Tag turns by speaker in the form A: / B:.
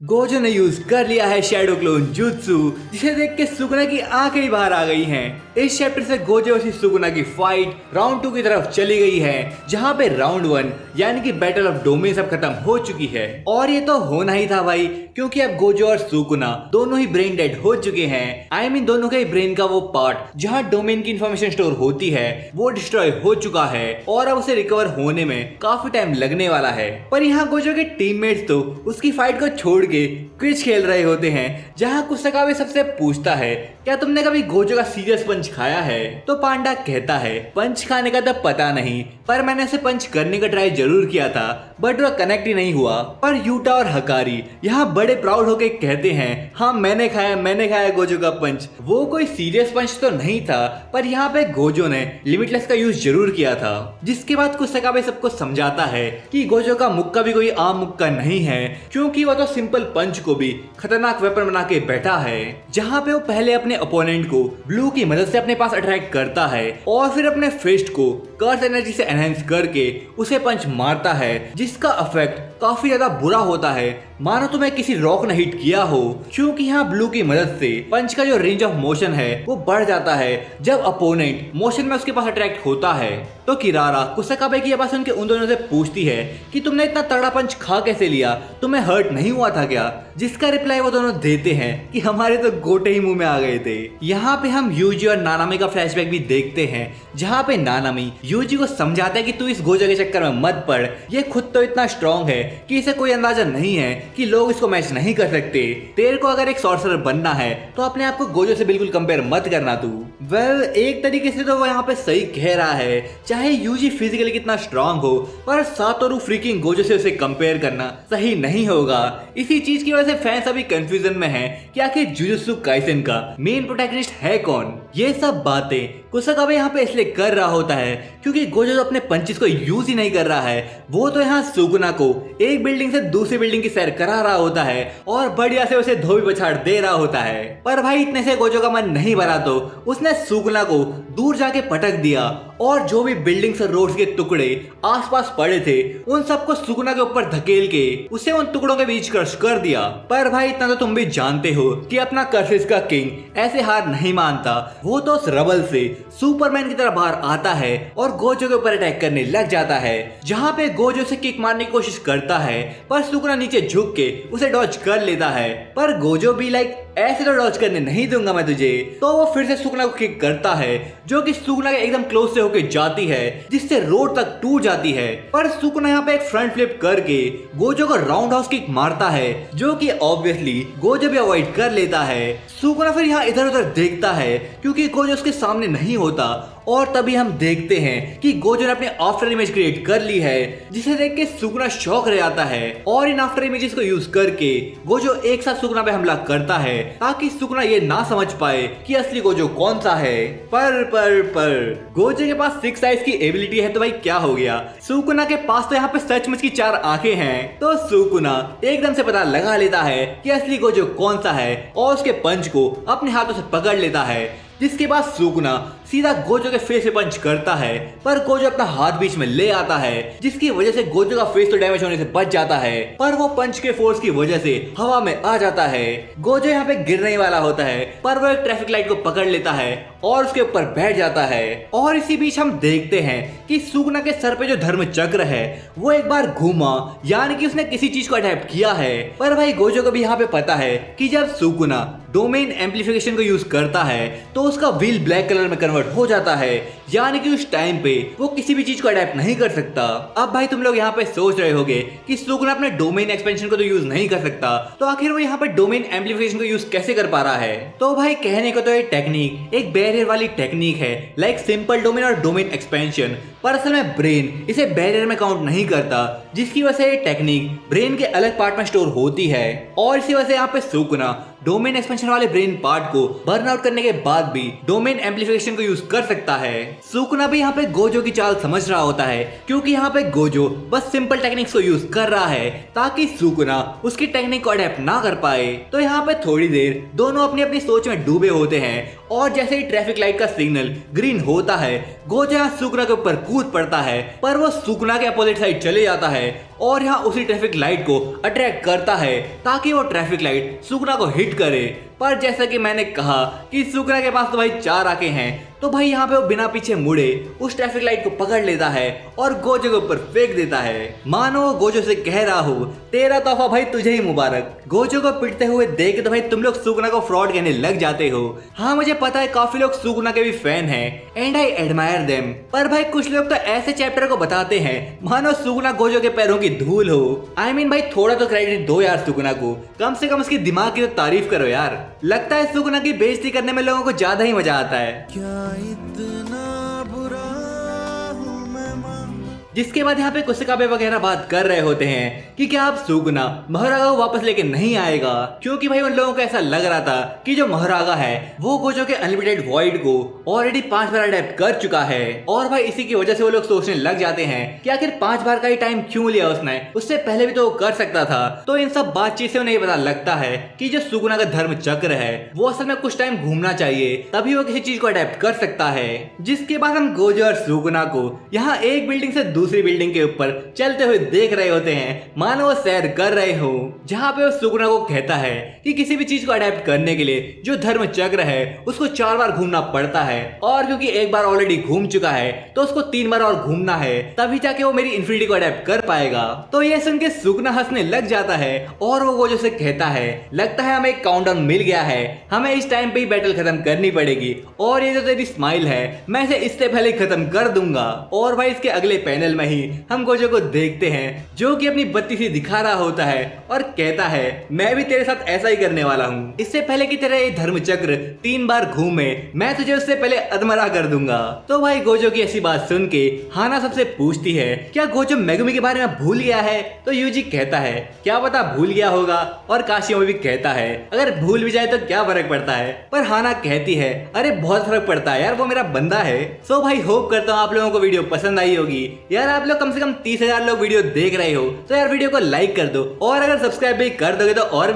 A: Gojo ने use कर लिया है शैडो क्लोन जुत्सु, जिसे देख के सुकुना की आंखें ही बाहर आ गई हैं। इस चैप्टर से गोजो वर्सेस सुकुना की फाइट राउंड 2 की तरफ चली गई है, जहां पे राउंड 1 यानी कि बैटल ऑफ डोमेन सब खत्म हो चुकी है। और ये तो होना ही था भाई, क्योंकि अब गोजो और सुकुना दोनों ही ब्रेन डेड हो चुके हैं। आई मीन दोनों के ब्रेन का वो पार्ट जहां डोमेन की इंफॉर्मेशन स्टोर होती है वो डिस्ट्रॉय हो चुका है और अब उसे रिकवर होने में काफी टाइम लगने वाला है। पर यहाँ गोजो के टीममेट्स तो उसकी फाइट को छोड़ के क्विज खेल रहे होते हैं, जहां कुसाकाबे सबसे पूछता है क्या तुमने कभी गोजो का सीरियस पंच खाया है? तो पांडा कहता है पंच खाने का तो पता नहीं, पर मैंने उसे पंच करने का ट्राई जरूर किया था, बट वो कनेक्ट ही नहीं हुआ। पर यूटा और हकारी यहाँ बड़े प्राउड होके कहते हैं हाँ मैंने खाया गोजो का पंच। वो कोई सीरियस पंच तो नहीं था, पर यहाँ पे गोजो ने लिमिटलेस का यूज जरूर किया था। जिसके बाद कुसाकाबे सबको समझाता है कि गोजो का मुक्का भी कोई आम मुक्का नहीं है, क्योंकि वो तो सिंपल पंच को भी खतरनाक वेपन बना के बैठा है। जहाँ पे वो पहले अपने अपोनेंट को ब्लू की मदद से अपने पास अट्रैक्ट करता है और फिर अपने फिस्ट को कर्स एनर्जी से एनहेंस करके उसे पंच मारता है, जिसका इफेक्ट काफी ज्यादा बुरा होता है, मानो तुम्हें किसी रॉक ने हिट किया हो। क्योंकि यहाँ ब्लू की मदद से पंच का जो रेंज ऑफ मोशन है वो बढ़ जाता है जब अपोनेंट मोशन में उसके पास अट्रैक्ट होता है। तो किरारा कुसाकाबे की आवाज सुन के उन दोनों से पूछती है कि तुमने इतना तगड़ा पंच खा कैसे लिया, तुम्हें हर्ट नहीं हुआ था क्या? जिसका रिप्लाई वो दोनों देते हैं कि हमारे तो गोटे ही मुंह में आ गए थे। यहाँ पे हम यूजी और नानामी का फ्लैशबैक भी देखते हैं, जहाँ पे नानामी यूजी को समझाता है कि तू इस गोजो के चक्कर में मत पड़, ये खुद तो इतना स्ट्रॉन्ग है कि इसे कोई अंदाजा नहीं है कि लोग इसको मैच नहीं कर सकते। तेरे को अगर एक सॉर्सरर बनना है तो अपने आप को गोजो से बिल्कुल कंपेयर मत करना तू। वेल एक तरीके से तो वो यहाँ पे सही कह रहा है, चाहे यूजी फिजिकली कितना स्ट्रांग हो, पर सातोरु फ्रीकिंग गोजो से उसे कंपेयर करना सही नहीं होगा। इसी चीज की वजह से फैंस अभी कंफ्यूजन में हैं कि आखिर जुजुत्सु काइसेन का मेन प्रोटैगनिस्ट है कौन। ये सब बातें कुसाकाबे यहाँ पे इसलिए कर रहा होता है क्योंकि गोजो अपने पंचेस को यूज ही नहीं कर रहा है, वो तो यहाँ सुकुना को एक बिल्डिंग से दूसरी बिल्डिंग की सैर करा रहा होता है और बढ़िया से उसे धोबी पछाड़ दे रहा होता है। पर भाई इतने से गोजो का मन नहीं भरा तो उसने सुकुना को दूर जाके पटक दिया और जो भी बिल्डिंग्स और रोड्स के टुकड़े आसपास पड़े थे उन सबको सुकुना के ऊपर धकेल के उसे उन टुकड़ों के बीच क्रश कर दिया। पर भाई इतना तो तुम भी जानते हो कि अपना कर्सिस का किंग ऐसे हार नहीं मानता, वो तो उस रबल से सुपरमैन की तरह बाहर आता है और गोजो के ऊपर अटैक करने लग जाता है। जहाँ पे गोजो से किक मारने की कोशिश करता है पर सुकुना नीचे झुक के उसे डॉज कर लेता है, पर गोजो भी लाइक ऐसे तो डॉज करने नहीं दूंगा मैं तुझे। तो वो फिर से सुकुना को किक करता है जो कि सुकुना के एकदम क्लोज से होके जाती है, जिससे रोड तक टूट जाती है। पर सुकुना यहाँ पे एक फ्रंट फ्लिप करके गोजो को राउंड हाउस किक मारता है, जो कि ऑब्वियसली गोजो भी अवॉइड कर लेता है। सुकुना फिर यहाँ इधर उधर देखता है क्योंकि गोजो उसके सामने नहीं होता और तभी हम देखते हैं कि गोजो ने अपने आफ्टर इमेज क्रिएट कर ली है, जिसे देख के सुकुना शॉक रह जाता है और इन आफ्टर इमेजेस को यूज करके गोजो एक साथ सुकुना पे हमला करता है ताकि सुकुना ये ना समझ पाए कि असली गोजो कौन सा है। पर गोजो के पास 6 आइज की एबिलिटी है तो भाई क्या हो गया, सुकुना के पास तो यहाँ पे सचमुच की 4 आंखें हैं। तो सुकुना एकदम से पता लगा लेता है कि असली गोजो कौन सा है और उसके पंच को अपने हाथों से पकड़ लेता है, जिसके बाद सुकुना सीधा गोजो के फेस पे पंच करता है। पर गोजो अपना हाथ बीच में ले आता है, जिसकी वजह से गोजो का फेस तो डैमेज होने से बच जाता है, पर वो पंच के फोर्स की वजह से हवा में आ जाता है। गोजो यहाँ पे गिरने वाला होता है पर वो एक ट्रैफिक लाइट को पकड़ लेता है और उसके ऊपर बैठ जाता है। और इसी बीच हम देखते हैं कि सुकुना के सर पे जो धर्म चक्र है वो एक बार घूमा, यानी कि उसने किसी चीज को अडेप्ट किया है। पर भाई गोजो को भी यहाँ पे पता है कि जब सुकुना डोमेन एम्पलीफिकेशन को यूज करता है तो उसका व्हील ब्लैक कलर में कन्वर्ट हो जाता है, यानी कि उस टाइम पे वो किसी भी चीज को अडेप्ट नहीं कर सकता। अब भाई तुम लोग यहाँ पे सोच रहे होगे कि सुकुना अपने डोमेन एक्सपेंशन को तो यूज नहीं कर सकता, तो आखिर वो यहाँ पे डोमेन एम्पलीफिकेशन को यूज कैसे कर पा रहा है? तो भाई कहने को तो ये टेक्निक एक बैरियर वाली टेक्निक है, लाइक सिंपल डोमेन और डोमेन एक्सपेंशन, पर असल में ब्रेन इसे बैरियर में काउंट नहीं करता, जिसकी वजह से ये टेक्निक ब्रेन के अलग पार्ट में स्टोर होती है। और इसी वजह से यहाँ पे सुकुना डोमेन एक्सपेंशन वाले ब्रेन पार्ट को बर्न आउट करने के बाद भी डोमेन एम्पलीफिकेशन को यूज कर सकता है। सुकुना भी यहाँ पे गोजो की चाल समझ रहा होता है, क्योंकि यहाँ पे गोजो बस सिंपल टेक्निक्स को यूज कर रहा है ताकि सुकुना उसकी टेक्निक को अडेप्ट ना कर पाए। तो यहाँ पे थोड़ी देर दोनों अपनी अपनी सोच में डूबे होते हैं और जैसे ही ट्रैफिक लाइट का सिग्नल ग्रीन होता है गोजो यहाँ सुकुना के ऊपर कूद पड़ता है, पर वो सुकुना के अपोजिट साइड चले जाता है और यहाँ उसी ट्रैफिक लाइट को अट्रैक्ट करता है ताकि वो ट्रैफिक लाइट सुगना को हिट करे। पर जैसा कि मैंने कहा कि सुगना के पास तो भाई 4 आंखें हैं, तो भाई यहाँ पे वो बिना पीछे मुड़े उस ट्रैफिक लाइट को पकड़ लेता है और गोजो के ऊपर फेंक देता है, मानो वो गोजो से कह रहा हो तेरा तोहफा भाई तुझे ही मुबारक। गोजो को पिटते हुए देख तो भाई तुम लोग सुगना को फ्रॉड कहने लग जाते हो। हाँ मुझे पता है काफी लोग सुगना के भी फैन हैं एंड आई एडमायर देम, पर भाई कुछ लोग तो ऐसे चैप्टर को बताते हैं मानो सुगना गोजो के पैरों की धूल हो। आई मीन भाई थोड़ा तो क्रेडिट दो यार सुगना को, कम से कम उसकी दिमाग की तो तारीफ करो यार। लगता है सुगना की बेइज्जती करने में लोगों को ज्यादा ही मजा आता है।
B: क्या इतना बुरा हूँ मैं माँ।
A: जिसके बाद यहाँ पे कुसकाबे वगैरह बात कर रहे होते हैं कि क्या अब सुगना मोहरागा को वापस लेके नहीं आएगा, क्योंकि भाई उन लोगों को ऐसा लग रहा था कि जो मोहरागा है वो गोजो के अनलिमिटेड वॉइड को ऑलरेडी 5 बार अडेप्ट कर चुका है। और भाई इसी की वजह से वो लोग सोचने लग जाते हैं कि आखिर 5 बार का ही टाइम क्यों लिया उसने, उससे पहले भी तो वो कर सकता था। तो इन सब बातचीत से उन्हें पता लगता है कि जो सुगना का धर्म चक्र है वो असल में कुछ टाइम घूमना चाहिए, तभी वो किसी चीज को अडेप्ट कर सकता है। जिसके बाद हम गोजो और सुगना को यहाँ एक बिल्डिंग से दूसरी बिल्डिंग के ऊपर चलते हुए देख रहे होते हैं, मानो वो सैर कर रहे हो, जहाँ पे वो सुगना को कहता है कि किसी भी चीज को अडेप्ट करने के लिए जो धर्म चक्र है उसको 4 बार घूमना पड़ता है, और क्योंकि एक बार ऑलरेडी घूम चुका है तो उसको 3 बार और घूमना है, तभी जाके वो मेरी इन्फिनिटी को अडेप्ट कर पाएगा। तो ये सुन के सुगना हंसने लग जाता है और वो गोजो से कहता है लगता है हमें एक काउंटडाउन मिल गया है, हमें इस टाइम पे ही बैटल खत्म करनी पड़ेगी, और ये जो तेरी स्माइल है मैं इसे इससे पहले खत्म कर दूंगा। और भाई इसके अगले पैनल में ही हम गोजो को देखते हैं जो कि अपनी बत्ती से दिखा रहा होता है और कहता है मैं भी तेरे साथ ऐसा ही करने वाला हूँ, इससे पहले कि तेरा ये धर्म चक्र 3 बार घूमे मैं तुझे उससे पहले अधमरा कर दूंगा। तो भाई गोजो की ऐसी बात सुन के हाना सबसे पूछती है क्या गोजो मेगुमी के बारे में भूल गया है, तो यूजी कहता है क्या पता भूल गया होगा, और काशियोमी भी कहता है अगर भूल भी जाए तो क्या फर्क पड़ता है, पर हाना कहती है अरे बहुत फर्क पड़ता है यार वो मेरा बंदा है। सो भाई होप करता हूँ आप लोगों को वीडियो पसंद आई होगी यार। आप लोग कम से कम 30,000 लोग वीडियो देख रहे हो तो यार वीडियो को लाइक कर दो, और अगर सब्सक्राइब भी कर दोगे तो और